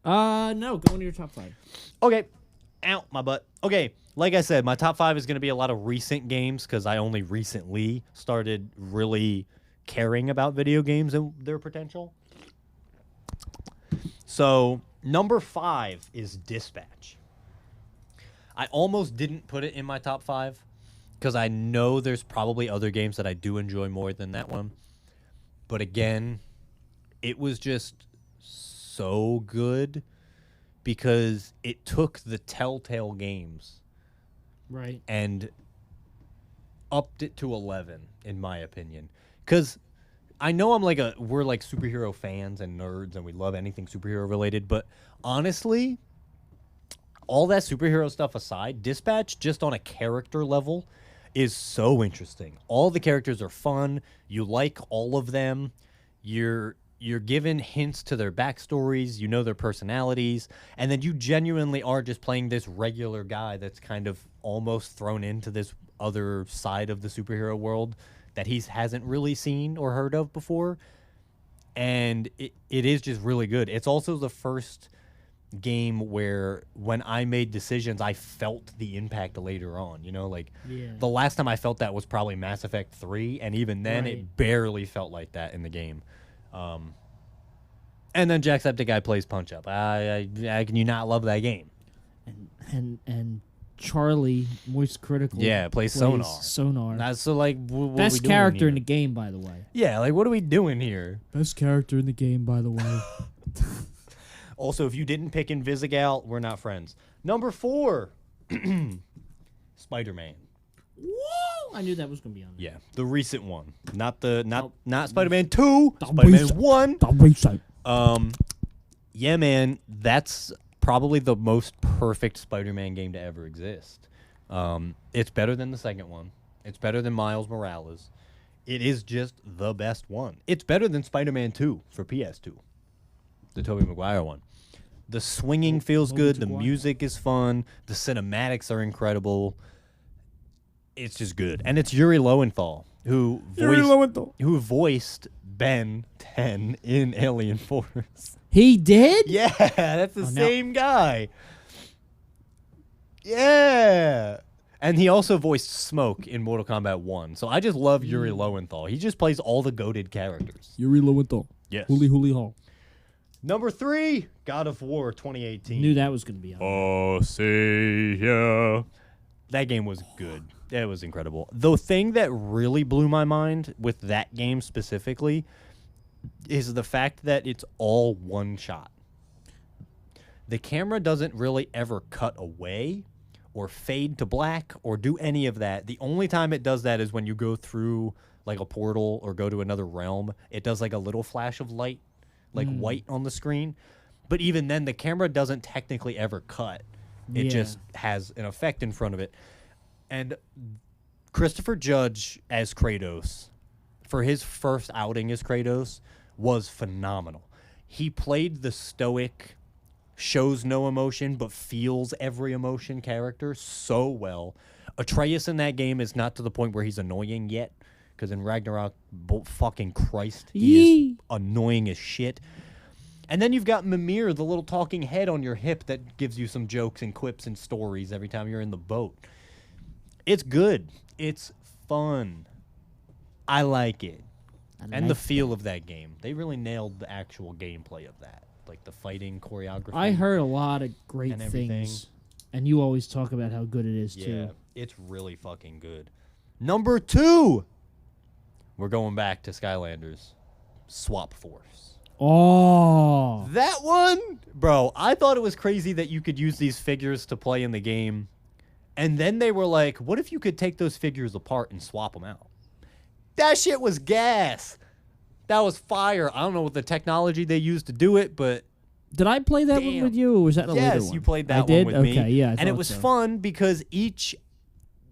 [SPEAKER 2] No. Go into your top 5.
[SPEAKER 1] Okay. Ow, my butt. Okay, like I said, my top 5 is going to be a lot of recent games because I only recently started really caring about video games and their potential. So, number 5 is Dispatch. I almost didn't put it in my top 5 because I know there's probably other games that I do enjoy more than that one. But again, it was just so good because it took the Telltale games and upped it to 11, in my opinion. Because I know we're like superhero fans and nerds and we love anything superhero related, but honestly, all that superhero stuff aside, Dispatch, just on a character level, is so interesting. All the characters are fun. You like all of them. You're given hints to their backstories. You know their personalities. And then you genuinely are just playing this regular guy that's kind of almost thrown into this other side of the superhero world that he hasn't really seen or heard of before. And it is just really good. It's also the first game where when I made decisions, I felt the impact later on. You know, like the last time I felt that was probably Mass Effect 3, and even then it barely felt like that in the game. And then Jacksepticeye plays Punch Up. I can you not love that game?
[SPEAKER 2] And Charlie, Moist Critical,
[SPEAKER 1] plays Sonar. That's so like
[SPEAKER 2] best character in the game, by the way.
[SPEAKER 1] Yeah, like what are we doing here?
[SPEAKER 2] Best character in the game, by the way.
[SPEAKER 1] Also, if you didn't pick Invisigal, we're not friends. Number 4, Spider-Man.
[SPEAKER 2] Whoa! I knew that was gonna be on there.
[SPEAKER 1] Yeah, the recent one, not Spider-Man 2, Spider-Man 1. Yeah, man, that's probably the most perfect Spider-Man game to ever exist. It's better than the second one. It's better than Miles Morales. It is just the best one. It's better than Spider-Man 2 for PS2, the Tobey Maguire one. The swinging feels good. The music is fun. The cinematics are incredible. It's just good. And it's Yuri Lowenthal, who voiced Ben 10 in Alien Force.
[SPEAKER 2] He did?
[SPEAKER 1] Yeah, that's the same guy. Yeah. And he also voiced Smoke in Mortal Kombat 1. So I just love Yuri Lowenthal. He just plays all the goated characters.
[SPEAKER 2] Yuri Lowenthal.
[SPEAKER 1] Yes.
[SPEAKER 2] Hooly Hall.
[SPEAKER 1] Number 3, God of War 2018.
[SPEAKER 2] Knew that was going to be on there.
[SPEAKER 1] Oh, see ya. That game was good. It was incredible. The thing that really blew my mind with that game specifically is the fact that it's all one shot. The camera doesn't really ever cut away or fade to black or do any of that. The only time it does that is when you go through like a portal or go to another realm. It does like a little flash of light, like white on the screen. But even then, the camera doesn't technically ever cut. It just has an effect in front of it. And Christopher Judge as Kratos, for his first outing as Kratos, was phenomenal. He played the stoic, shows no emotion, but feels every emotion character so well. Atreus in that game is not to the point where he's annoying yet, because in Ragnarok, fucking Christ, he is annoying as shit. And then you've got Mimir, the little talking head on your hip that gives you some jokes and quips and stories every time you're in the boat. It's good. It's fun. I like it. And the feel of that game. They really nailed the actual gameplay of that. Like the fighting choreography.
[SPEAKER 2] I heard a lot of great things. And you always talk about how good it is, too.
[SPEAKER 1] Yeah, it's really fucking good. Number 2. We're going back to Skylanders. Swap Force.
[SPEAKER 2] Oh.
[SPEAKER 1] That one? Bro, I thought it was crazy that you could use these figures to play in the game. And then they were like, what if you could take those figures apart and swap them out? That shit was gas. That was fire. I don't know what the technology they used to do it, but...
[SPEAKER 2] Did I play that one with you, or was that a later one?
[SPEAKER 1] Yes, you played that one with me.
[SPEAKER 2] Okay, yeah,
[SPEAKER 1] and it was fun because each...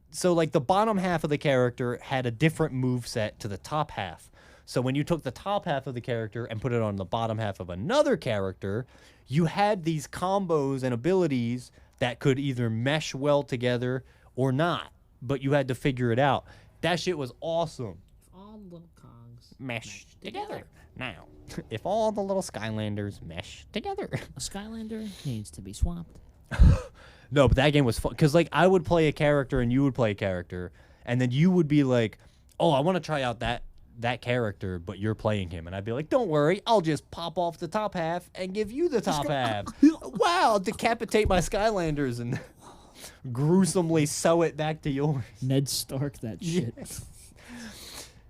[SPEAKER 1] So, like, the bottom half of the character had a different moveset to the top half. So when you took the top half of the character and put it on the bottom half of another character, you had these combos and abilities that could either mesh well together or not. But you had to figure it out. That shit was awesome.
[SPEAKER 2] All little cogs
[SPEAKER 1] mesh together. Now, if all the little Skylanders mesh together.
[SPEAKER 2] A Skylander needs to be swapped.
[SPEAKER 1] No, but that game was fun. Because, like, I would play a character and you would play a character. And then you would be like, oh, I want to try out that character, but you're playing him. And I'd be like, don't worry, I'll just pop off the top half and give you the top half. Wow, decapitate my Skylanders and gruesomely sew it back to yours.
[SPEAKER 2] Ned Stark that shit.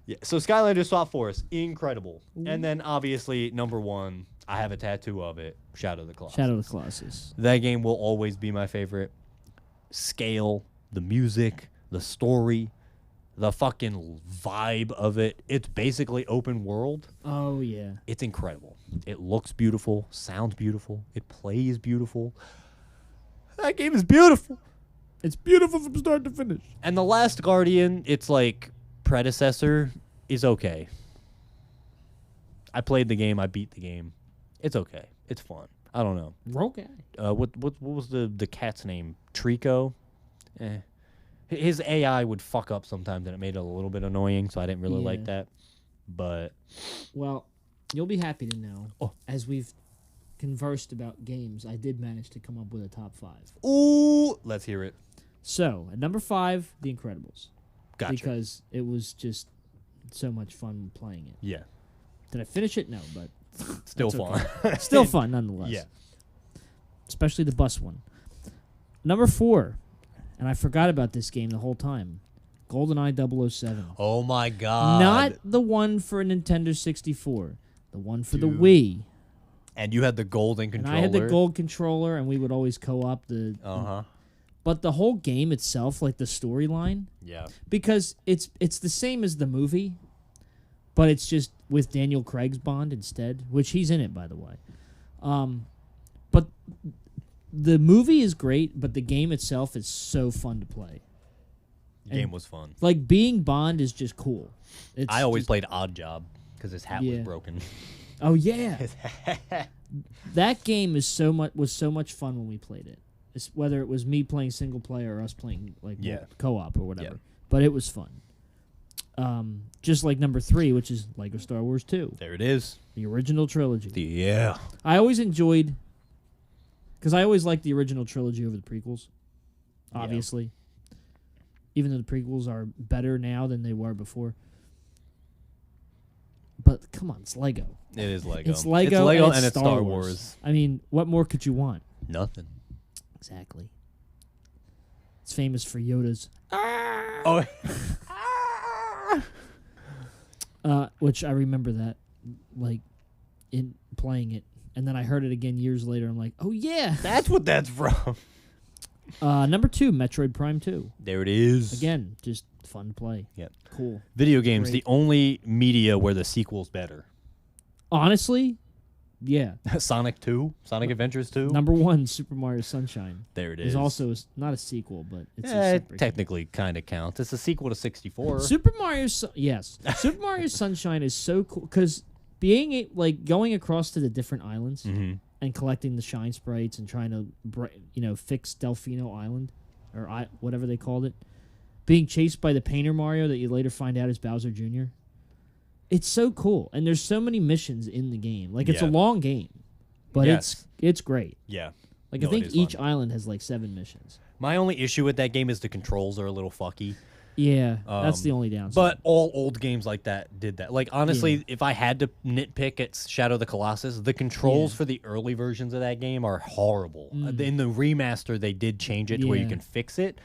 [SPEAKER 1] Yeah, so Skylanders Swap Force, incredible. And then, obviously, number 1, I have a tattoo of it, Shadow of the Colossus.
[SPEAKER 2] Shadow of the Colossus.
[SPEAKER 1] That game will always be my favorite. Scale, the music, the story, the fucking vibe of it. It's basically open world.
[SPEAKER 2] Oh, yeah.
[SPEAKER 1] It's incredible. It looks beautiful, sounds beautiful, it plays beautiful. That game is beautiful.
[SPEAKER 2] It's beautiful from start to finish.
[SPEAKER 1] And The Last Guardian, it's like predecessor, is okay. I played the game, I beat the game. It's okay. It's fun. I don't know.
[SPEAKER 2] Okay.
[SPEAKER 1] What was the cat's name? Trico? His AI would fuck up sometimes, and it made it a little bit annoying, so I didn't really like that. But...
[SPEAKER 2] Well, you'll be happy to know, as we've conversed about games, I did manage to come up with a top 5.
[SPEAKER 1] Ooh! Let's hear it.
[SPEAKER 2] So, at number 5, The Incredibles.
[SPEAKER 1] Gotcha.
[SPEAKER 2] Because it was just so much fun playing it.
[SPEAKER 1] Yeah.
[SPEAKER 2] Did I finish it? No, but...
[SPEAKER 1] Still fun.
[SPEAKER 2] Okay. Still fun, nonetheless.
[SPEAKER 1] Yeah.
[SPEAKER 2] Especially the bus one. Number 4, and I forgot about this game the whole time, GoldenEye 007.
[SPEAKER 1] Oh, my God.
[SPEAKER 2] Not the one for Nintendo 64. The one for the Wii.
[SPEAKER 1] And you had the golden controller.
[SPEAKER 2] And I had the gold controller, and we would always co-op the... But the whole game itself, like the storyline...
[SPEAKER 1] Yeah.
[SPEAKER 2] Because it's the same as the movie, but it's just with Daniel Craig's Bond instead, which he's in it, by the way. But the movie is great, but the game itself is so fun to play.
[SPEAKER 1] The game was fun.
[SPEAKER 2] Like, being Bond is just cool.
[SPEAKER 1] I always played Odd Job because his hat was broken.
[SPEAKER 2] Oh, yeah. That game was so much fun when we played it. Whether it was me playing single player or us playing like co-op or whatever. Yeah. But it was fun. Just like number 3, which is Lego Star Wars 2.
[SPEAKER 1] There it is.
[SPEAKER 2] The original trilogy.
[SPEAKER 1] Yeah.
[SPEAKER 2] I always enjoyed... Because I always liked the original trilogy over the prequels, obviously. Yeah. Even though the prequels are better now than they were before. But come on, it's Lego.
[SPEAKER 1] It is Lego.
[SPEAKER 2] It's Lego
[SPEAKER 1] and it's Star Wars.
[SPEAKER 2] I mean, what more could you want?
[SPEAKER 1] Nothing.
[SPEAKER 2] Exactly. It's famous for Yoda's.
[SPEAKER 1] Oh.
[SPEAKER 2] Which I remember that, like, in playing it. And then I heard it again years later. I'm like, oh, yeah.
[SPEAKER 1] That's what that's from.
[SPEAKER 2] Number 2, Metroid Prime 2.
[SPEAKER 1] There it is.
[SPEAKER 2] Again, just fun to play.
[SPEAKER 1] Yep.
[SPEAKER 2] Cool.
[SPEAKER 1] Video games, the only media where the sequel's better.
[SPEAKER 2] Honestly, yeah.
[SPEAKER 1] Sonic Adventures 2.
[SPEAKER 2] Number 1, Super Mario Sunshine.
[SPEAKER 1] There it is.
[SPEAKER 2] Is also not a sequel, but it's a
[SPEAKER 1] it technically kind of counts. It's a sequel to 64.
[SPEAKER 2] Super Mario Sunshine is so cool because being going across to the different islands and collecting the shine sprites and trying to fix Delfino Island or whatever they called it, being chased by the Painter Mario that you later find out is Bowser Jr. It's so cool, and there's so many missions in the game. Like it's a long game, but it's great.
[SPEAKER 1] Yeah,
[SPEAKER 2] I think each island has 7 missions.
[SPEAKER 1] My only issue with that game is the controls are a little fucky.
[SPEAKER 2] Yeah, that's the only downside.
[SPEAKER 1] But all old games like that did that. Like, honestly, if I had to nitpick at Shadow of the Colossus, the controls for the early versions of that game are horrible. In the remaster, they did change it to where you can fix it.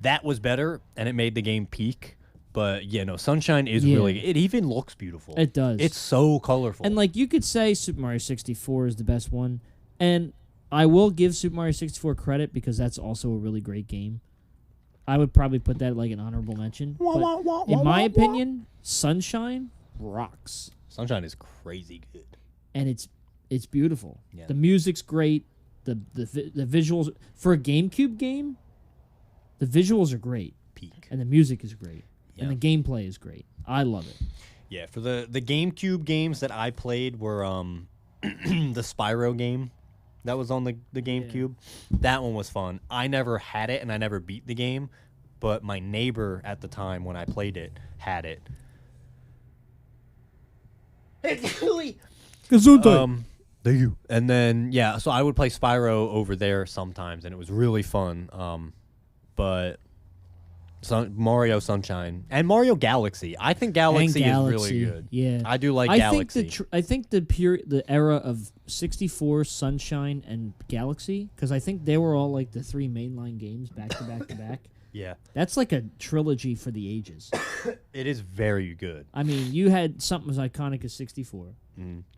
[SPEAKER 1] That was better, and it made the game peak. But, Sunshine is really... It even looks beautiful.
[SPEAKER 2] It does.
[SPEAKER 1] It's so colorful.
[SPEAKER 2] And, you could say Super Mario 64 is the best one. And I will give Super Mario 64 credit because that's also a really great game. I would probably put that an honorable mention. But in my opinion, Sunshine rocks.
[SPEAKER 1] Sunshine is crazy good.
[SPEAKER 2] And it's beautiful.
[SPEAKER 1] Yeah.
[SPEAKER 2] The music's great. The visuals... For a GameCube game, the visuals are great.
[SPEAKER 1] Peak.
[SPEAKER 2] And the music is great.
[SPEAKER 1] Yeah.
[SPEAKER 2] And the gameplay is great. I love it.
[SPEAKER 1] Yeah, for the GameCube games that I played were the Spyro game that was on the GameCube. Yeah. That one was fun. I never had it, and I never beat the game, but my neighbor at the time when I played it had it. It's really... Thank you. And then, so I would play Spyro over there sometimes, and it was really fun. But... Mario Sunshine and Mario Galaxy. I think Galaxy is really good.
[SPEAKER 2] Yeah,
[SPEAKER 1] I do like Galaxy.
[SPEAKER 2] I think the era of 64, Sunshine, and Galaxy, because I think they were all the 3 mainline games back to back to back.
[SPEAKER 1] Yeah,
[SPEAKER 2] that's like a trilogy for the ages.
[SPEAKER 1] It is very good.
[SPEAKER 2] I mean, you had something as iconic as 64.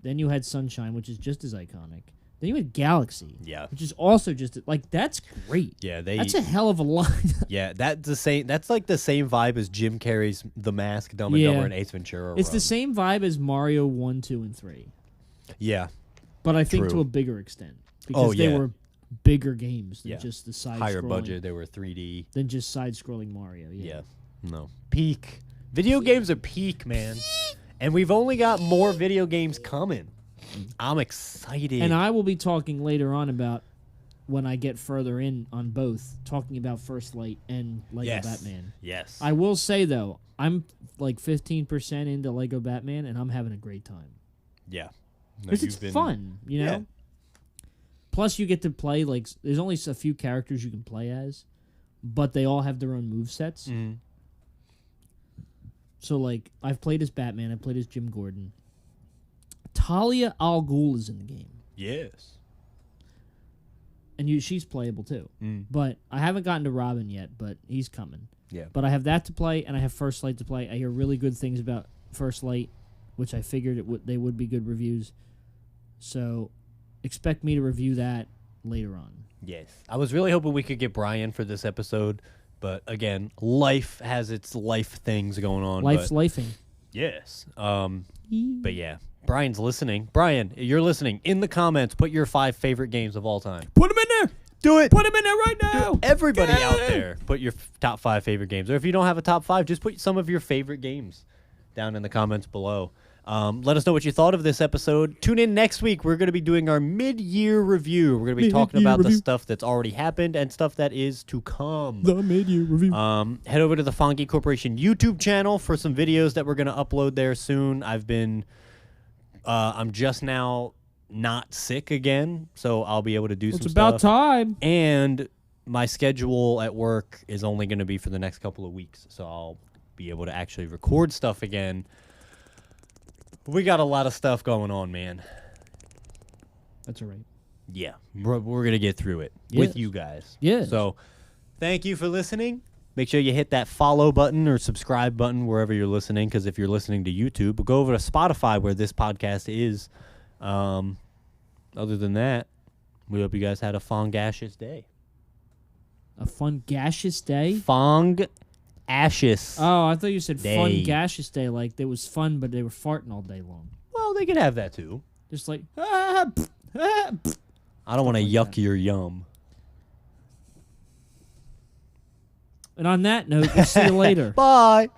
[SPEAKER 2] Then you had Sunshine, which is just as iconic. Then you had Galaxy, which is also just that's great. Yeah, that's a hell of a line.
[SPEAKER 1] Yeah, that's the same. That's the same vibe as Jim Carrey's The Mask, Dumb and Dumber, and Ace Ventura.
[SPEAKER 2] It's the same vibe as Mario 1, 2, and 3.
[SPEAKER 1] Yeah,
[SPEAKER 2] but I think to a bigger extent because they were bigger games than just the side.
[SPEAKER 1] Higher budget. They were 3D
[SPEAKER 2] than just side-scrolling Mario. Yeah.
[SPEAKER 1] No. Peak. Video games are peak, man, and we've only got more video games coming. I'm excited.
[SPEAKER 2] And I will be talking later on about when I get further in on both, talking about First Light and Lego Batman.
[SPEAKER 1] Yes.
[SPEAKER 2] I will say, though, I'm 15% into Lego Batman, and I'm having a great time.
[SPEAKER 1] Yeah.
[SPEAKER 2] Because it's fun, Yeah. Plus, you get to play, there's only a few characters you can play as, but they all have their own movesets. Mm-hmm. So, I've played as Batman, I've played as Jim Gordon. Talia al Ghul is in the game.
[SPEAKER 1] Yes.
[SPEAKER 2] And she's playable too. But I haven't gotten to Robin yet, but he's coming.
[SPEAKER 1] Yeah.
[SPEAKER 2] But I have that to play, and I have First Light to play. I hear really good things about First Light, which I figured they would be good reviews. So expect me to review that later on.
[SPEAKER 1] Yes. I was really hoping we could get Brian for this episode, but again, life has its life things going on.
[SPEAKER 2] Life's lifing.
[SPEAKER 1] Yes. But yeah. Brian's listening. Brian, you're listening. In the comments, put your 5 favorite games of all time.
[SPEAKER 2] Put them in there.
[SPEAKER 1] Do it.
[SPEAKER 2] Put them in there right now.
[SPEAKER 1] Everybody out there, put your top 5 favorite games. Or if you don't have a top 5, just put some of your favorite games down in the comments below. Let us know what you thought of this episode. Tune in next week. We're going to be doing our mid-year review. We're going to be talking about the stuff that's already happened and stuff that is to come.
[SPEAKER 2] The mid-year review.
[SPEAKER 1] Head over to the Fonky Corporation YouTube channel for some videos that we're going to upload there soon. I'm just now not sick again, so I'll be able to do some stuff.
[SPEAKER 2] It's about time.
[SPEAKER 1] And my schedule at work is only going to be for the next couple of weeks, so I'll be able to actually record stuff again. We got a lot of stuff going on, man.
[SPEAKER 2] That's all right.
[SPEAKER 1] Yeah, we're going to get through it with you guys.
[SPEAKER 2] Yeah.
[SPEAKER 1] So thank you for listening. Make sure you hit that follow button or subscribe button wherever you're listening, because if you're listening to YouTube, go over to Spotify where this podcast is. Other than that, we hope you guys had a fongashous day.
[SPEAKER 2] A fun gaseous day?
[SPEAKER 1] Fong ashes.
[SPEAKER 2] Oh, I thought you said
[SPEAKER 1] day.
[SPEAKER 2] Fun gaseous day, like it was fun, but they were farting all day long.
[SPEAKER 1] Well, they could have that too.
[SPEAKER 2] Just like,
[SPEAKER 1] I don't want to yuck your yum.
[SPEAKER 2] And on that note, we'll see you later.
[SPEAKER 1] Bye.